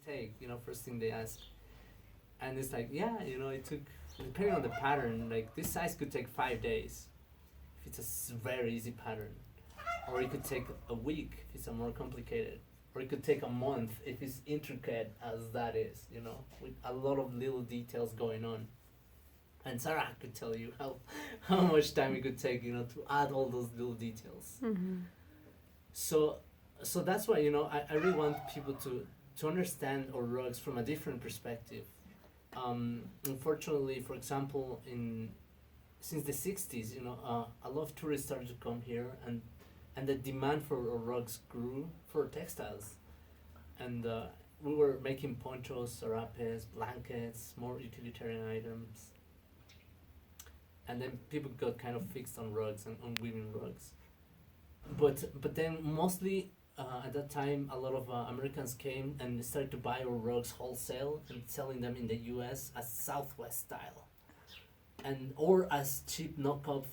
take, first thing they ask. And it's like, yeah, it took, depending on the pattern, like this size could take 5 days if it's a very easy pattern, or it could take a week if it's a more complicated, or it could take a month if it's intricate as that is, with a lot of little details going on. And Sarah could tell you how much time it could take, to add all those little details. So so that's why I really want people to understand our rugs from a different perspective. Unfortunately, for example, in since the 60s, a lot of tourists started to come here, and the demand for our rugs grew for textiles, and we were making ponchos, sarapes, blankets, more utilitarian items, and then people got kind of fixed on rugs and on women rugs. But then mostly at that time, a lot of Americans came and started to buy our rugs wholesale and selling them in the U.S. as Southwest style, and or as cheap knockoff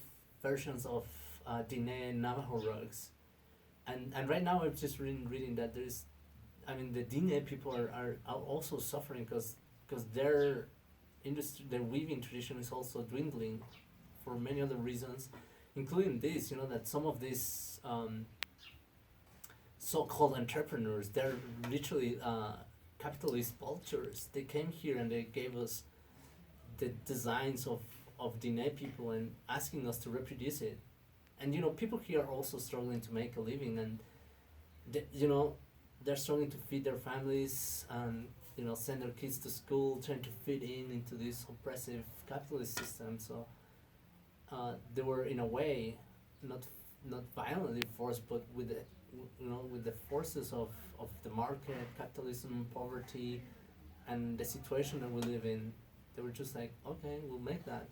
versions of Diné Navajo rugs. And right now, I've just reading that there's, I mean, the Diné people are also suffering because their industry, their weaving tradition is also dwindling for many other reasons, including this, that some of these so-called entrepreneurs, they're literally capitalist vultures. They came here and they gave us the designs of Diné people and asking us to reproduce it. And people here are also struggling to make a living, and they, they're struggling to feed their families and send their kids to school, trying to fit into this oppressive capitalist system. So they were in a way not violently forced, but with the forces of the market, capitalism, poverty, and the situation that we live in. They were just like, okay, we'll make that.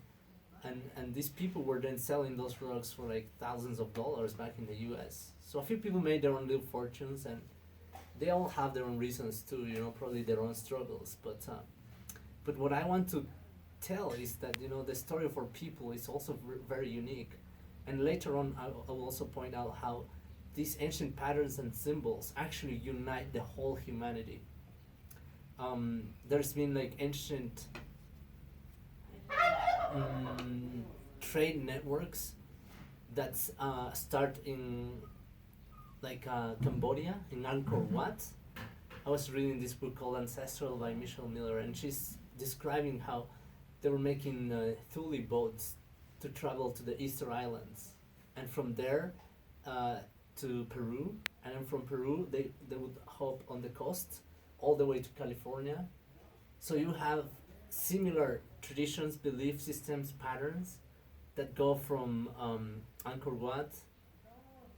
And these people were then selling those rugs for like thousands of dollars back in the US. So a few people made their own little fortunes, and they all have their own reasons too, probably their own struggles. But what I want to tell is that the story of our people is also very unique. And later on, I will also point out how these ancient patterns and symbols actually unite the whole humanity. There's been like ancient trade networks that start in like Cambodia, in Angkor Wat. I was reading this book called Ancestral by Michelle Miller, and she's describing how they were making thule boats to travel to the Easter Islands, and from there to Peru, and then from Peru they would hop on the coast all the way to California. So you have similar traditions, belief systems, patterns that go from Angkor Wat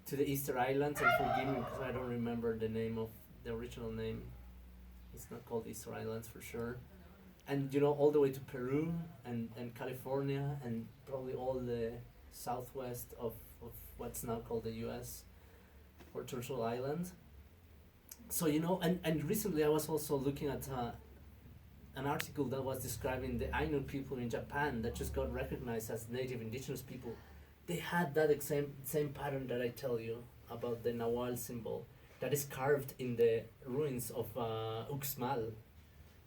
to the Easter Islands, and forgive me because I don't remember the name of the original name. It's not called Easter Islands for sure. And all the way to Peru and California, and probably all the southwest of what's now called the US or Turtle Island. So and recently I was also looking at an article that was describing the Ainu people in Japan that just got recognized as native indigenous people. They had that same pattern that I tell you about, the Nawal symbol that is carved in the ruins of Uxmal,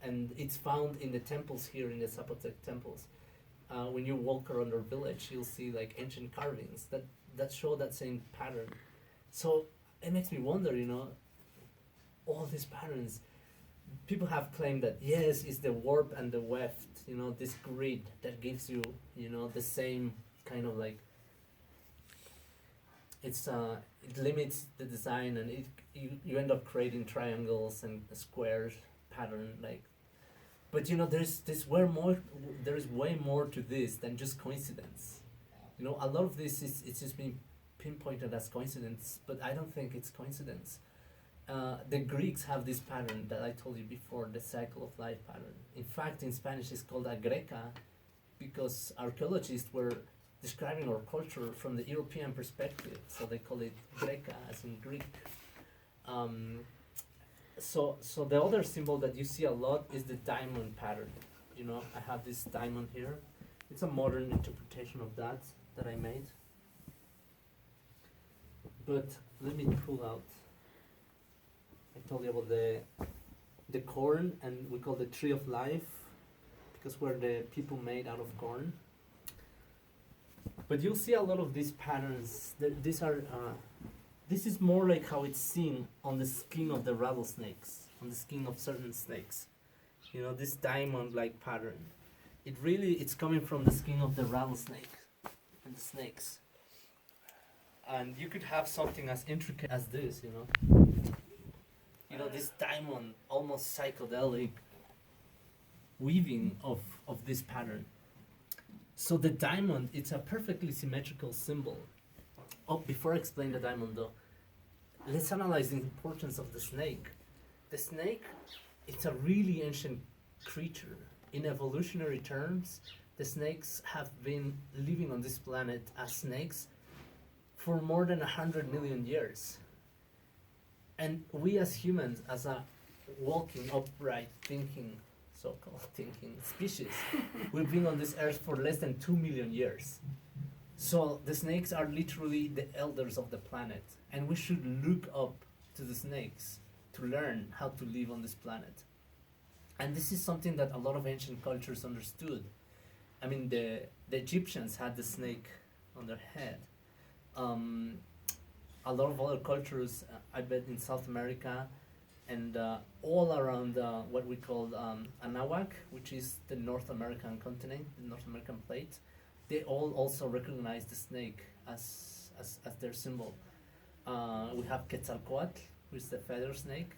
and it's found in the temples here, in the Zapotec temples. When you walk around our village, you'll see like ancient carvings that show that same pattern. So it makes me wonder, all these patterns. People have claimed that yes, it's the warp and the weft, this grid that gives you, the same kind of like. It limits the design, and you end up creating triangles and squares pattern like. But there's way more to this than just coincidence. A lot of this it's just being pinpointed as coincidence, but I don't think it's coincidence. The Greeks have this pattern that I told you before, the cycle of life pattern. In fact, in Spanish, it's called a greca, because archaeologists were describing our culture from the European perspective, so they call it greca, as in Greek. So the other symbol that you see a lot is the diamond pattern. I have this diamond here. It's a modern interpretation of that I made. But let me pull out. I told you about the corn, and we call the tree of life because we're the people made out of corn. But you'll see a lot of these patterns. These are this is more like how it's seen on the skin of the rattlesnakes, on the skin of certain snakes. You know, this diamond-like pattern. It's coming from the skin of the rattlesnake and the snakes. And you could have something as intricate as this, you know. You know, this diamond, almost psychedelic weaving of this pattern. So the diamond, it's a perfectly symmetrical symbol. Oh, before I explain the diamond though, let's analyze the importance of the snake. The snake, it's a really ancient creature. In evolutionary terms, the snakes have been living on this planet as snakes for more than 100 million years. And we as humans, as a walking, upright, thinking, so-called thinking species, we've been on this earth for less than 2 million years. So the snakes are literally the elders of the planet, and we should look up to the snakes to learn how to live on this planet. And this is something that a lot of ancient cultures understood. I mean, the Egyptians had the snake on their head. A lot of other cultures, I bet in South America and all around what we call Anahuac, which is the North American continent, the North American plate, they all also recognize the snake as their symbol. We have Quetzalcoatl, who is the feather snake.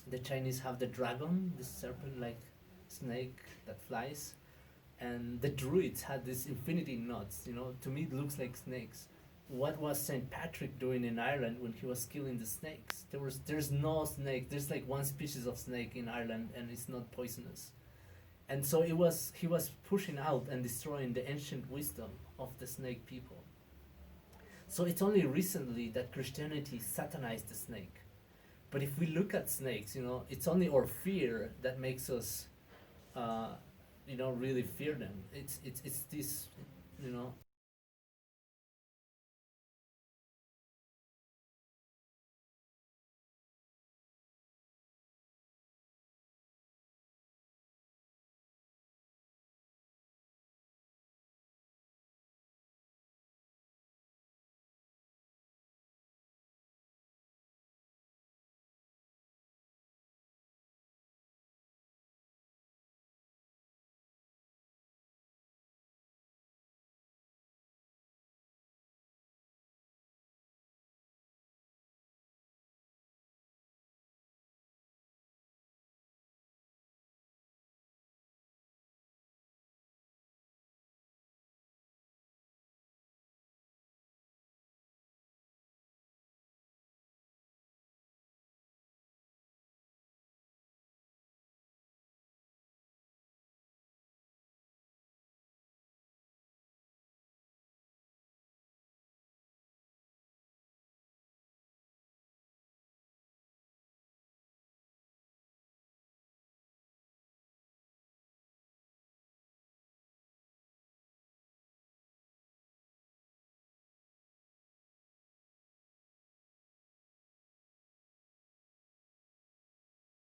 The Chinese have the dragon, this serpent-like snake that flies. And the Druids had these infinity knots, you know, to me it looks like snakes. What was St. Patrick doing in Ireland when he was killing the snakes? There's no snake, there's like one species of snake in Ireland and it's not poisonous. And so he was pushing out and destroying the ancient wisdom of the snake people. So it's only recently that Christianity satanized the snake. But if we look at snakes, you know, it's only our fear that makes us, you know, really fear them. It's this, you know,